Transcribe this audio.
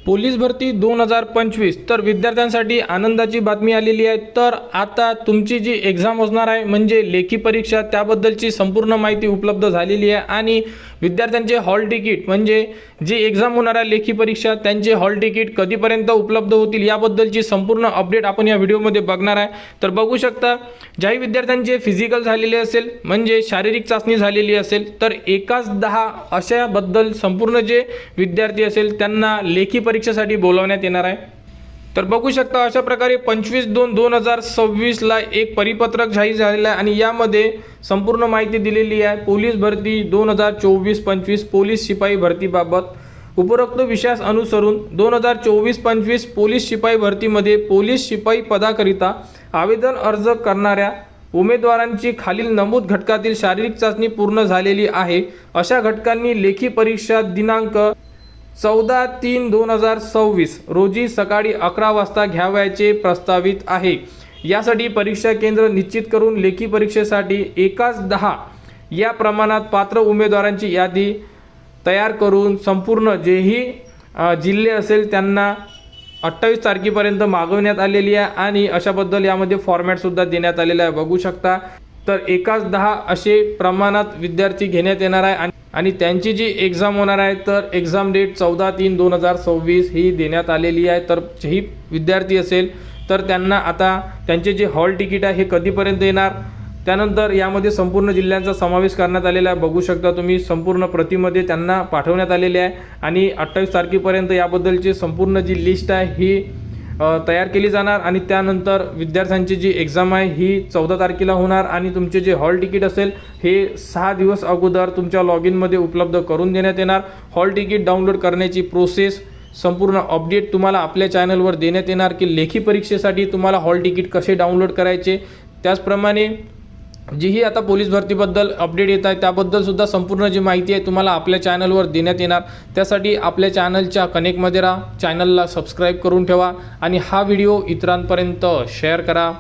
Police भरती 2025 तर विद्यार्थ्यांसाठी आनंदाची बातमी आलेली आहे। तर आता तुमची जी एग्जाम असणार आहे म्हणजे लेखी परीक्षा त्याबद्दलची संपूर्ण माहिती उपलब्ध झालेली आहे आणि विद्यार्थ्यांचे हॉल तिकीट म्हणजे जी एग्जाम होणार आहे लेखी परीक्षा त्यांचे हॉल तिकीट कधीपर्यंत उपलब्ध होतील याबद्दलची संपूर्ण अपडेट आपण या व्हिडिओमध्ये बघणार आहे। तर बघू शकता ज्याही विद्यार्थ्यांचे फिजिकल झालेले असेल म्हणजे शारीरिक चाचणी झालेली असेल तर 1-10 अशाबद्दल संपूर्ण जे विद्यार्थी असेल त्यांना लेखी परीक्षेसाठी बोलवण्यात येणार आहे। तर बघू शकता अशा प्रकारे 25/2/2026 ला एक परिपत्रक जाहीर झालेला आहे आणि यामध्ये संपूर्ण माहिती दिलेली आहे पोलीस भरती 2024-25 पोलीस शिपाई भरतीबाबत। उपरोक्त विषयास अनुसरून 2024-25 पोलीस शिपाई भरतीमध्ये पोलीस शिपाई पदाकरिता आवेदन अर्ज करणाऱ्या उमेदवारांची खालील नमूद घटकातील शारीरिक चाचणी पूर्ण झालेली आहे अशा घटकांनी लेखी परीक्षा दिनांक 14/3/2026 रोजी सकाळी 11 वाजता घ्यावयाचे प्रस्तावित आहे। यासाठी परीक्षा केंद्र निश्चित करून लेखी परीक्षेसाठी 1-10 या प्रमाणात पात्र उमेदवारांची यादी तयार करून संपूर्ण जेही जिल्हे असेल त्यांना 28 तारखेपर्यंत मागवण्यात आलेली आहे आणि अशाबद्दल यामध्ये फॉर्मॅटसुद्धा देण्यात आलेला आहे बघू शकता। तर 1-10 असे प्रमाणात विद्यार्थी घेण्यात येणार आहे आणि त्यांची जी एग्जाम होणार आहे तर एग्जाम डेट 14/3/2026 ही देण्यात आलेली आहे। तर जेही विद्यार्थी असेल तर त्यांना आता त्यांचे जे हॉल तिकीट आहे हे कधीपर्यंत येणार त्यानंतर यामध्ये संपूर्ण जिल्ह्यांचा समावेश करण्यात आलेला आहे बघू शकता तुम्ही संपूर्ण प्रतीमध्ये त्यांना पाठवण्यात आलेले आहे आणि 28 तारखेपर्यंत याबद्दलची संपूर्ण जी लिस्ट आहे ही तयार केली जाणार आणि त्यानंतर विद्यार्थ्यांची जी एग्जाम आहे ही 14 तारखेला होणार आणि तुमचे जे हॉल तिकीट असेल हे 6 दिवस अगोदर तुमच्या लॉग इनमध्ये उपलब्ध करून देण्यात येणार। हॉल तिकीट डाउनलोड करण्याची प्रोसेस संपूर्ण अपडेट तुम्हाला आपल्या चॅनलवर देण्यात येणार की लेखी परीक्षेसाठी तुम्हाला हॉल तिकीट कसे डाउनलोड करायचे। त्याचप्रमाणे जीही आता पोलीस भरतीबद्दल अपडेट येत आहे त्याबद्दल सुद्धा संपूर्ण जी माहिती आहे तुम्हाला आपल्या चॅनलवर देण्यात येणार। त्यासाठी आपल्या चॅनलच्या कनेक्टमध्ये राहा, चॅनलला सबस्क्राईब करून ठेवा आणि हा व्हिडिओ इतरांपर्यंत शेअर करा।